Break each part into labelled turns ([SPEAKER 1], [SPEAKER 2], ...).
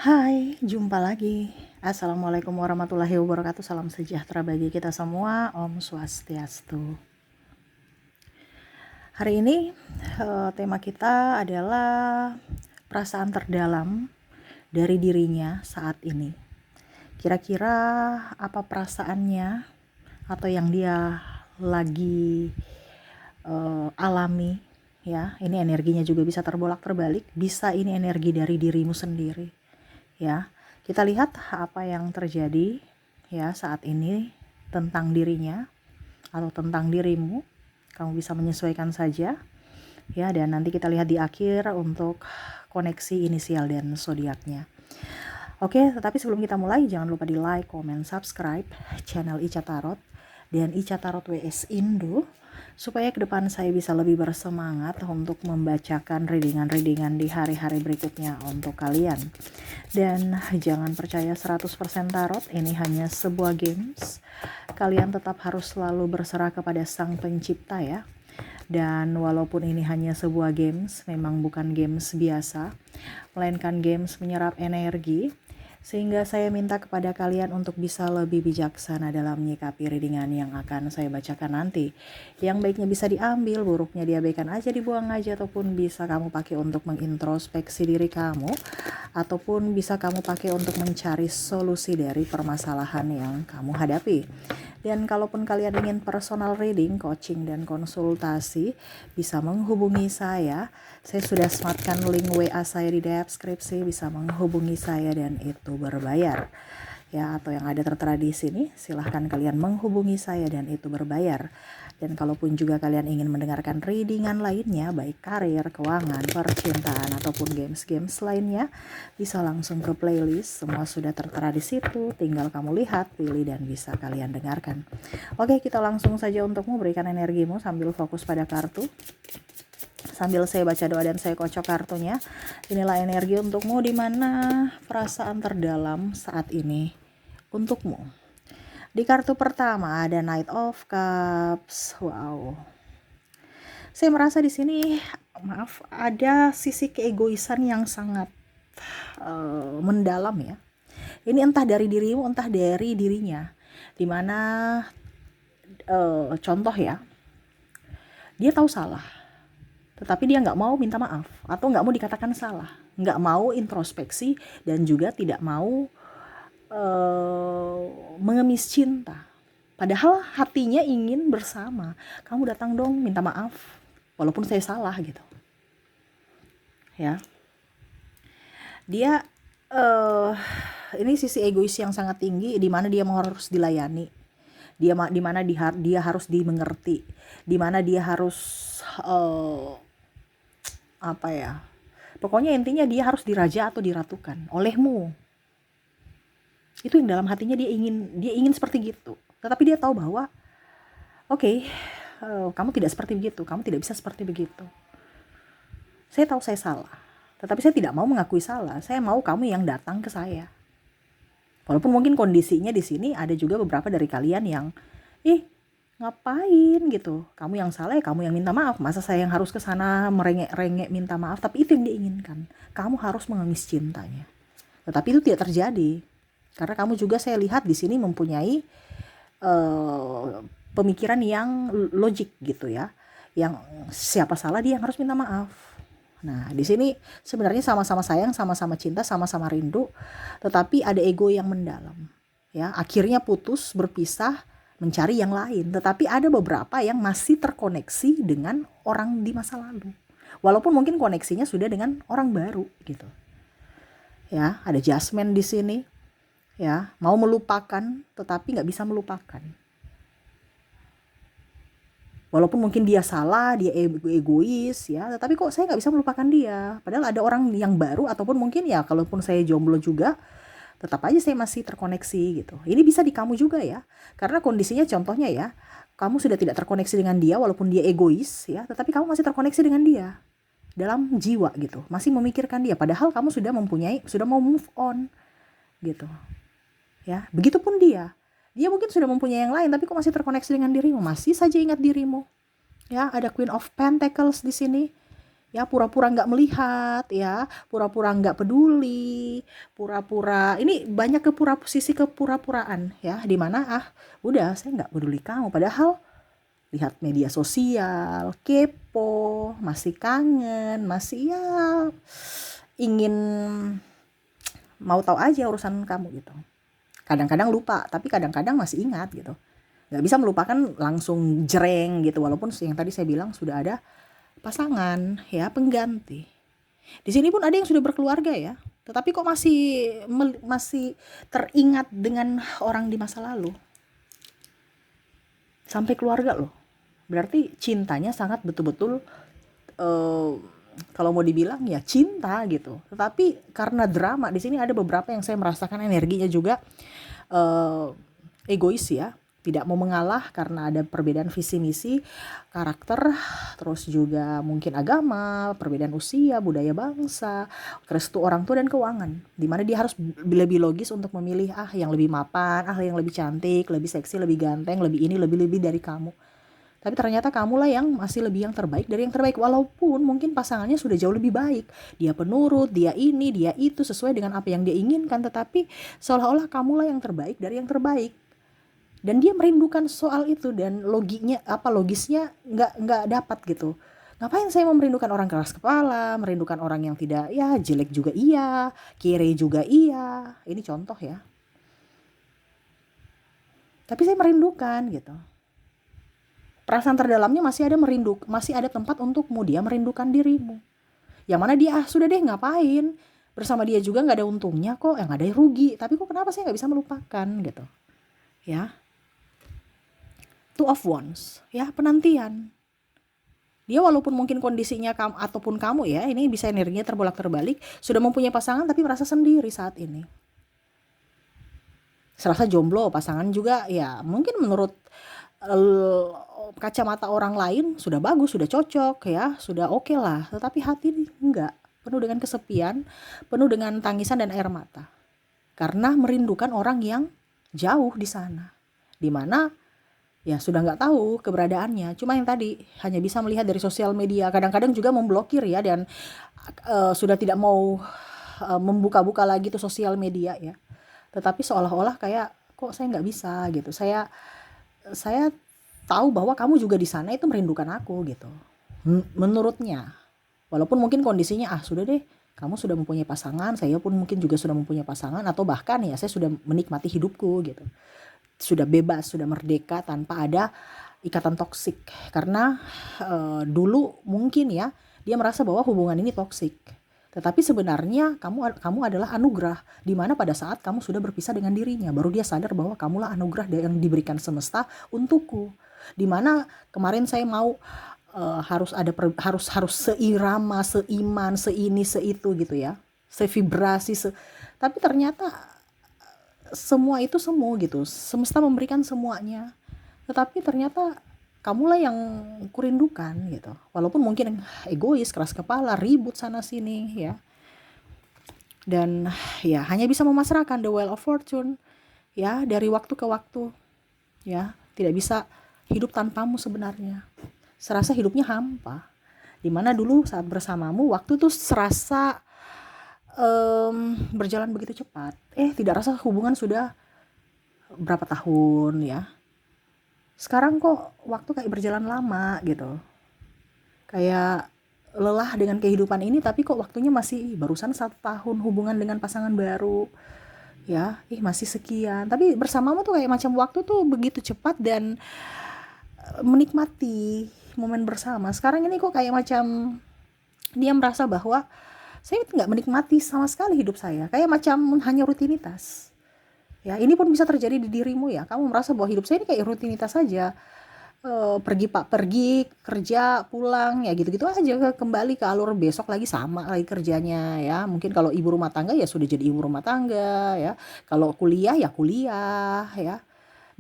[SPEAKER 1] Hai, jumpa lagi. Assalamualaikum warahmatullahi wabarakatuh. Salam sejahtera bagi kita semua. Om Swastiastu. Hari ini tema kita adalah perasaan terdalam dari dirinya saat ini. Kira-kira apa perasaannya atau yang dia lagi alami, ya. Ini energinya juga bisa terbolak-terbalik, bisa ini energi dari dirimu sendiri. Ya, kita lihat apa yang terjadi ya saat ini tentang dirinya atau tentang dirimu. Kamu bisa menyesuaikan saja ya, dan nanti kita lihat di akhir untuk koneksi inisial dan zodiaknya. Oke, tetapi sebelum kita mulai jangan lupa di like, comment, subscribe channel Ica Tarot dan Ica Tarot WS Indo supaya ke depan saya bisa lebih bersemangat untuk membacakan readingan-readingan di hari-hari berikutnya untuk kalian. Dan jangan percaya 100% tarot, ini hanya sebuah games. Kalian tetap harus selalu berserah kepada Sang Pencipta ya. Dan walaupun ini hanya sebuah games, memang bukan games biasa, melainkan games menyerap energi, sehingga saya minta kepada kalian untuk bisa lebih bijaksana dalam menyikapi readingan yang akan saya bacakan nanti. Yang baiknya bisa diambil, buruknya diabaikan aja, dibuang aja, ataupun bisa kamu pakai untuk mengintrospeksi diri kamu, ataupun bisa kamu pakai untuk mencari solusi dari permasalahan yang kamu hadapi. Dan kalaupun kalian ingin personal reading, coaching, dan konsultasi, bisa menghubungi saya. Saya sudah sematkan link WA saya di deskripsi, bisa menghubungi saya dan itu berbayar. Ya, atau yang ada tertera di sini, silahkan kalian menghubungi saya dan itu berbayar. Dan kalaupun juga kalian ingin mendengarkan readingan lainnya, baik karir, keuangan, percintaan, ataupun games-games lainnya, bisa langsung ke playlist. Semua sudah tertera di situ, tinggal kamu lihat, pilih, dan bisa kalian dengarkan. Oke, kita langsung saja untuk memberikan energimu sambil fokus pada kartu. Sambil saya baca doa dan saya kocok kartunya. Inilah energi untukmu, di mana perasaan terdalam saat ini untukmu. Di kartu pertama ada Knight of Cups. Wow. Saya merasa di sini, maaf, ada sisi keegoisan yang sangat mendalam ya. Ini entah dari dirimu, entah dari dirinya. Dimana contoh ya, dia tahu salah, tetapi dia nggak mau minta maaf atau nggak mau dikatakan salah, nggak mau introspeksi, dan juga tidak mau mengemis cinta. Padahal hatinya ingin bersama. Kamu datang dong, minta maaf, walaupun saya salah gitu. Ya, dia ini sisi egois yang sangat tinggi, di mana dia harus dilayani, di mana dia harus dimengerti, di mana dia harus apa ya? Pokoknya intinya dia harus diraja atau diratukan olehmu. Itu yang dalam hatinya dia ingin seperti gitu. Tetapi dia tahu bahwa oke, kamu tidak seperti begitu, kamu tidak bisa seperti begitu. Saya tahu saya salah, tetapi saya tidak mau mengakui salah. Saya mau kamu yang datang ke saya. Walaupun mungkin kondisinya di sini ada juga beberapa dari kalian yang ngapain gitu, kamu yang salah ya kamu yang minta maaf, masa saya yang harus ke sana merengek-rengek minta maaf. Tapi itu yang diinginkan, kamu harus mengemis cintanya. Tetapi itu tidak terjadi, karena kamu juga saya lihat di sini mempunyai pemikiran yang logik gitu ya, yang siapa salah dia yang harus minta maaf. Nah, di sini sebenarnya sama-sama sayang, sama-sama cinta, sama-sama rindu, tetapi ada ego yang mendalam. Ya, akhirnya putus, berpisah, mencari yang lain. Tetapi ada beberapa yang masih terkoneksi dengan orang di masa lalu. Walaupun mungkin koneksinya sudah dengan orang baru gitu. Ya, ada Jasmine di sini. Ya, mau melupakan tetapi nggak bisa melupakan. Walaupun mungkin dia salah, dia egois ya, tetapi kok saya nggak bisa melupakan dia. Padahal ada orang yang baru, ataupun mungkin ya kalaupun saya jomblo juga, tetap aja saya masih terkoneksi gitu. Ini bisa di kamu juga ya, karena kondisinya contohnya ya, kamu sudah tidak terkoneksi dengan dia walaupun dia egois ya, tetapi kamu masih terkoneksi dengan dia dalam jiwa gitu, masih memikirkan dia, padahal kamu sudah mau move on gitu ya. Begitupun dia mungkin sudah mempunyai yang lain, tapi kok masih terkoneksi dengan dirimu, masih saja ingat dirimu ya. Ada Queen of Pentacles di sini ya pura-pura nggak melihat, ya pura-pura nggak peduli, pura-pura ini banyak sisi kepura-puraan ya, dimana udah saya nggak peduli kamu, padahal lihat media sosial, kepo, masih kangen, masih ya ingin mau tahu aja urusan kamu gitu. Kadang-kadang lupa, tapi kadang-kadang masih ingat gitu. Nggak bisa melupakan langsung jreng gitu, walaupun yang tadi saya bilang sudah ada pasangan ya, pengganti. Di sini pun ada yang sudah berkeluarga ya, tetapi kok masih teringat dengan orang di masa lalu. Sampai keluarga loh. Berarti cintanya sangat betul-betul eh, kalau mau dibilang ya cinta gitu. Tetapi karena drama di sini ada beberapa yang saya merasakan energinya juga eh, egois ya, tidak mau mengalah karena ada perbedaan visi misi, karakter, terus juga mungkin agama, perbedaan usia, budaya bangsa, restu orang tua dan keuangan. Dimana dia harus lebih logis untuk memilih yang lebih mapan, yang lebih cantik, lebih seksi, lebih ganteng, lebih ini, lebih dari kamu. Tapi ternyata kamulah yang masih lebih yang terbaik dari yang terbaik. Walaupun mungkin pasangannya sudah jauh lebih baik. Dia penurut, dia ini, dia itu, sesuai dengan apa yang dia inginkan. Tetapi seolah-olah kamulah yang terbaik dari yang terbaik. Dan dia merindukan soal itu. Dan logisnya nggak dapat gitu. Ngapain saya mau merindukan orang keras kepala, merindukan orang yang tidak, ya jelek juga iya, kere juga iya. Ini contoh ya. Tapi saya merindukan gitu. Perasaan terdalamnya masih ada tempat untukmu, dia merindukan dirimu. Yang mana dia sudah deh ngapain, bersama dia juga nggak ada untungnya kok, yang ada rugi, tapi kok kenapa saya nggak bisa melupakan gitu ya. Two of Wands ya, penantian. Dia walaupun mungkin kondisinya kamu ataupun kamu ya, ini bisa energinya terbolak-terbalik, sudah mempunyai pasangan tapi merasa sendiri saat ini. Serasa jomblo, pasangan juga ya mungkin menurut kacamata orang lain sudah bagus, sudah cocok ya, sudah oke lah, tetapi hati enggak, penuh dengan kesepian, penuh dengan tangisan dan air mata karena merindukan orang yang jauh di sana, di mana ya sudah nggak tahu keberadaannya, cuma yang tadi hanya bisa melihat dari sosial media, kadang-kadang juga memblokir ya, dan sudah tidak mau membuka-buka lagi tuh sosial media ya, tetapi seolah-olah kayak kok saya nggak bisa gitu, saya tahu bahwa kamu juga di sana itu merindukan aku gitu. Menurutnya. Walaupun mungkin kondisinya sudah deh, kamu sudah mempunyai pasangan, saya pun mungkin juga sudah mempunyai pasangan, atau bahkan ya saya sudah menikmati hidupku gitu. Sudah bebas, sudah merdeka tanpa ada ikatan toksik. Karena dulu mungkin ya dia merasa bahwa hubungan ini toksik. Tetapi sebenarnya kamu adalah anugerah, di mana pada saat kamu sudah berpisah dengan dirinya, baru dia sadar bahwa kamulah anugerah yang diberikan semesta untukku. Di mana kemarin saya mau harus seirama, seiman, seini, seitu gitu ya, sevibrasi, tapi ternyata semua itu semu gitu, semesta memberikan semuanya, tetapi ternyata kamulah yang kurindukan gitu, walaupun mungkin egois, keras kepala, ribut sana sini ya, dan ya hanya bisa memasrahkan the wheel of fortune ya, dari waktu ke waktu ya, tidak bisa hidup tanpamu sebenarnya, serasa hidupnya hampa, dimana dulu saat bersamamu waktu tuh serasa berjalan begitu cepat, tidak rasa hubungan sudah berapa tahun ya, sekarang kok waktu kayak berjalan lama gitu, kayak lelah dengan kehidupan ini, tapi kok waktunya masih barusan 1 tahun hubungan dengan pasangan baru ya, masih sekian, tapi bersamamu tuh kayak macam waktu tuh begitu cepat, dan menikmati momen bersama. Sekarang ini kok kayak macam dia merasa bahwa saya nggak menikmati sama sekali hidup saya, kayak macam hanya rutinitas ya. Ini pun bisa terjadi di dirimu ya, kamu merasa bahwa hidup saya ini kayak rutinitas saja, pergi kerja pulang ya gitu-gitu aja, kembali ke alur, besok lagi sama lagi kerjanya ya. Mungkin kalau ibu rumah tangga ya sudah jadi ibu rumah tangga ya, kalau kuliah ya kuliah ya,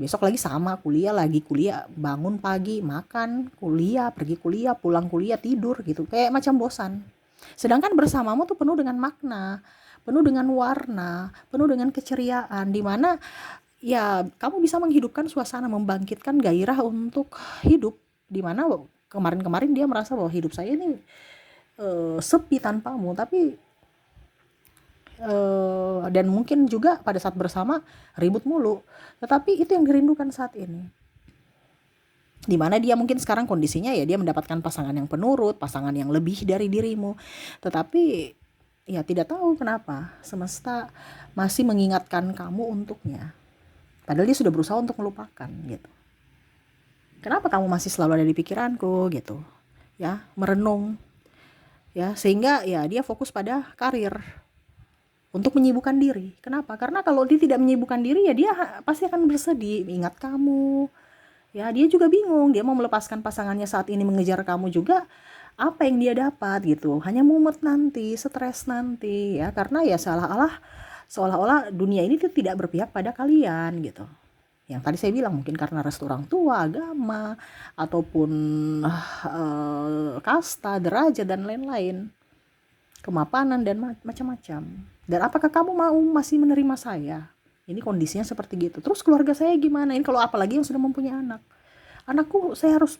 [SPEAKER 1] besok lagi sama kuliah, lagi kuliah, bangun pagi makan kuliah, pergi kuliah, pulang kuliah, tidur gitu, kayak macam bosan. Sedangkan bersamamu tuh penuh dengan makna, penuh dengan warna, penuh dengan keceriaan, di mana ya kamu bisa menghidupkan suasana, membangkitkan gairah untuk hidup, di mana kemarin-kemarin dia merasa bahwa hidup saya ini sepi tanpamu, tapi dan mungkin juga pada saat bersama ribut mulu, tetapi itu yang dirindukan saat ini. Dimana dia mungkin sekarang kondisinya ya dia mendapatkan pasangan yang penurut, pasangan yang lebih dari dirimu, tetapi ya tidak tahu kenapa semesta masih mengingatkan kamu untuknya, padahal dia sudah berusaha untuk melupakan gitu. Kenapa kamu masih selalu ada di pikiranku gitu ya, merenung ya, sehingga ya dia fokus pada karir untuk menyibukkan diri. Kenapa? Karena kalau dia tidak menyibukkan diri ya dia pasti akan bersedih ingat kamu. Ya, dia juga bingung, dia mau melepaskan pasangannya saat ini mengejar kamu juga, apa yang dia dapat gitu. Hanya mumet nanti, stres nanti ya, karena ya seolah-olah dunia ini tuh tidak berpihak pada kalian gitu. Yang tadi saya bilang mungkin karena restu orang tua, agama, ataupun kasta, derajat dan lain-lain, kemapanan dan macam-macam. Dan apakah kamu mau masih menerima saya? Ini kondisinya seperti gitu. Terus keluarga saya gimana? Ini kalau apalagi yang sudah mempunyai anak. Anakku saya harus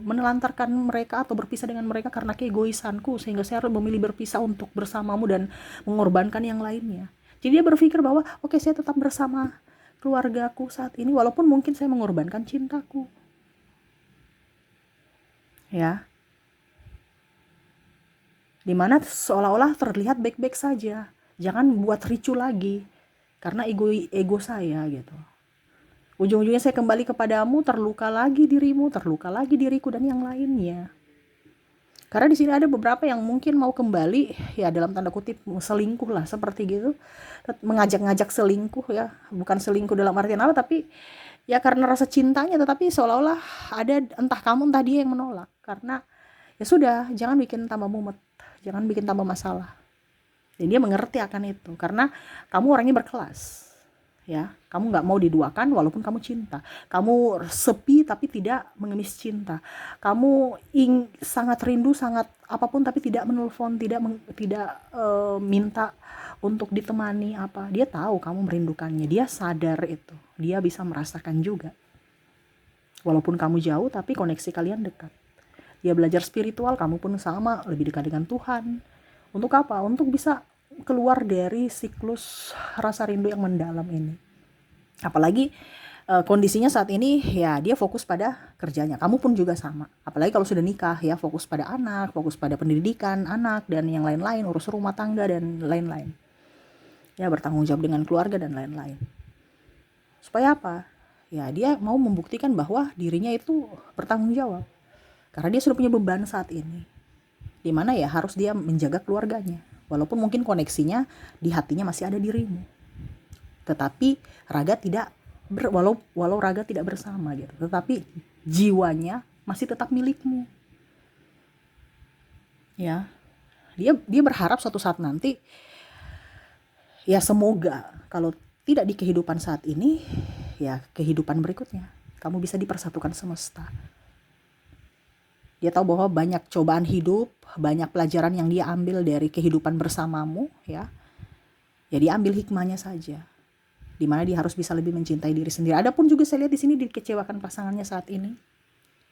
[SPEAKER 1] menelantarkan mereka atau berpisah dengan mereka karena keegoisanku, sehingga saya harus memilih berpisah untuk bersamamu dan mengorbankan yang lainnya. Jadi dia berpikir bahwa oke, saya tetap bersama keluargaku saat ini walaupun mungkin saya mengorbankan cintaku. Ya. Dimana seolah-olah terlihat baik-baik saja. Jangan buat ricu lagi karena ego saya gitu. Ujung-ujungnya saya kembali kepadamu, terluka lagi dirimu, terluka lagi diriku dan yang lainnya. Karena di sini ada beberapa yang mungkin mau kembali ya dalam tanda kutip selingkuh lah seperti gitu, mengajak-ngajak selingkuh ya, bukan selingkuh dalam artian apa, tapi ya karena rasa cintanya, tetapi seolah-olah ada entah kamu entah dia yang menolak. Karena ya sudah, jangan bikin tambah mumet, jangan bikin tambah masalah. Dan dia mengerti akan itu karena kamu orangnya berkelas. Ya, kamu nggak mau diduakan walaupun kamu cinta. Kamu sepi tapi tidak mengemis cinta. Kamu sangat rindu, sangat apapun tapi tidak menelpon, tidak minta untuk ditemani apa. Dia tahu kamu merindukannya. Dia sadar itu. Dia bisa merasakan juga. Walaupun kamu jauh tapi koneksi kalian dekat. Dia belajar spiritual, kamu pun sama, lebih dekat dengan Tuhan. Untuk apa? Untuk bisa keluar dari siklus rasa rindu yang mendalam ini. Apalagi kondisinya saat ini ya dia fokus pada kerjanya, kamu pun juga sama. Apalagi kalau sudah nikah ya, fokus pada anak, fokus pada pendidikan anak dan yang lain-lain, urus rumah tangga dan lain-lain ya, bertanggung jawab dengan keluarga dan lain-lain. Supaya apa? Ya dia mau membuktikan bahwa dirinya itu bertanggung jawab karena dia sudah punya beban saat ini, dimana ya harus dia menjaga keluarganya. Walaupun mungkin koneksinya di hatinya masih ada dirimu, tetapi raga tidak walau raga tidak bersama gitu, tetapi jiwanya masih tetap milikmu. Ya, dia berharap suatu saat nanti, ya semoga kalau tidak di kehidupan saat ini, ya kehidupan berikutnya kamu bisa dipersatukan semesta. Dia tahu bahwa banyak cobaan hidup, banyak pelajaran yang dia ambil dari kehidupan bersamamu ya. Ya dia ambil hikmahnya saja. Di mana dia harus bisa lebih mencintai diri sendiri. Adapun juga saya lihat di sini dikecewakan pasangannya saat ini.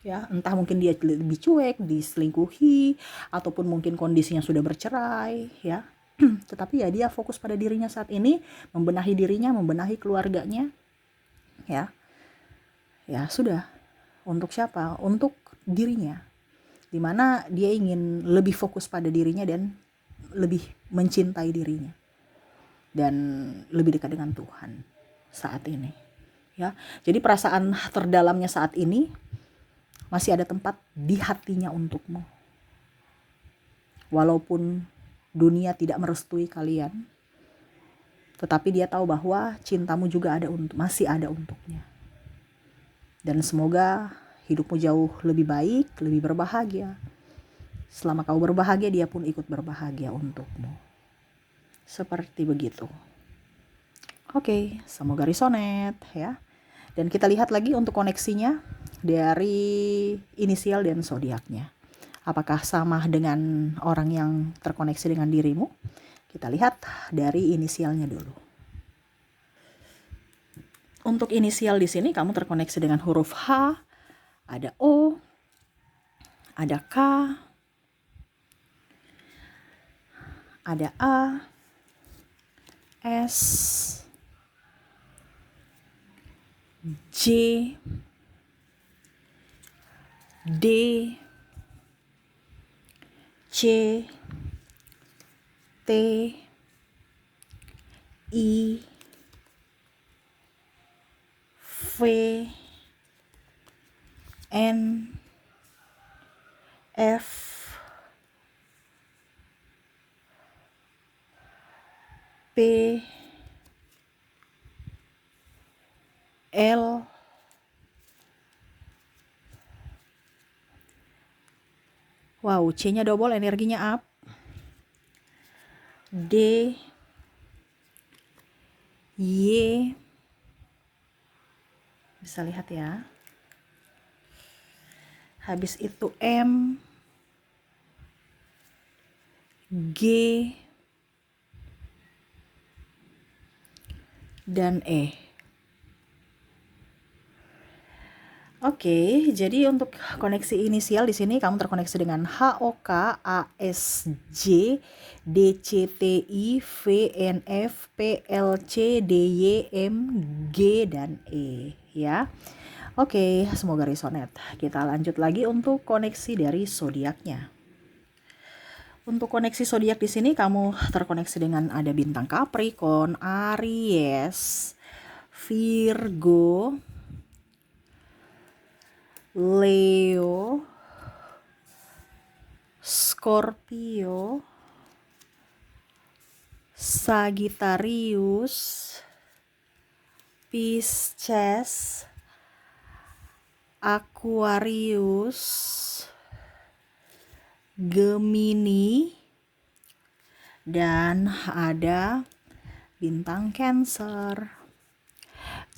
[SPEAKER 1] Ya, entah mungkin dia lebih cuek, diselingkuhi, ataupun mungkin kondisinya sudah bercerai ya. Tetapi ya dia fokus pada dirinya saat ini, membenahi dirinya, membenahi keluarganya. Ya. Ya sudah. Untuk siapa? Untuk dirinya. Dimana dia ingin lebih fokus pada dirinya dan lebih mencintai dirinya dan lebih dekat dengan Tuhan saat ini ya. Jadi perasaan terdalamnya saat ini masih ada tempat di hatinya untukmu, walaupun dunia tidak merestui kalian, tetapi dia tahu bahwa cintamu juga masih ada untuknya. Dan semoga hidupmu jauh lebih baik, lebih berbahagia. Selama kau berbahagia, dia pun ikut berbahagia untukmu. Seperti begitu. Oke, semoga resonate ya. Dan kita lihat lagi untuk koneksinya dari inisial dan zodiaknya. Apakah sama dengan orang yang terkoneksi dengan dirimu? Kita lihat dari inisialnya dulu. Untuk inisial di sini kamu terkoneksi dengan huruf H, ada O, ada K, Ada A, S, J, D, C, T, I, V, N, F, P, L, wow, C-nya double, energinya up. D, Y, bisa lihat ya. Habis itu M, G, dan E. Oke, jadi untuk koneksi inisial di sini kamu terkoneksi dengan HOK, ASJ, DCTI, VNF, PLC, DYM, G, dan E ya. Oke, semoga resonate. Kita lanjut lagi untuk koneksi dari zodiaknya. Untuk koneksi zodiak di sini kamu terkoneksi dengan ada bintang Capricorn, Aries, Virgo, Leo, Scorpio, Sagittarius, Pisces, Aquarius, Gemini, dan ada bintang Cancer.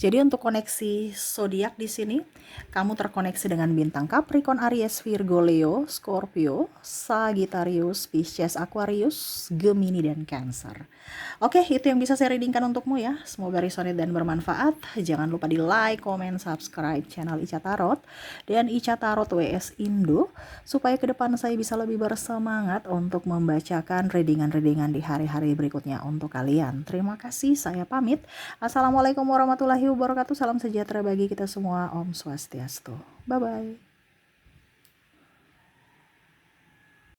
[SPEAKER 1] Jadi untuk koneksi zodiak di sini kamu terkoneksi dengan bintang Capricorn, Aries, Virgo, Leo, Scorpio, Sagittarius, Pisces, Aquarius, Gemini, dan Cancer. Oke, itu yang bisa saya readingkan untukmu ya. Semoga resonate dan bermanfaat. Jangan lupa di like, comment, subscribe channel Ica Tarot dan Ica Tarot WS Indo supaya ke depan saya bisa lebih bersemangat untuk membacakan readingan-readingan di hari-hari berikutnya untuk kalian. Terima kasih, saya pamit. Assalamualaikum warahmatullahi wabarakatuh. Salam sejahtera bagi kita semua. Om Swastiastu. Bye-bye.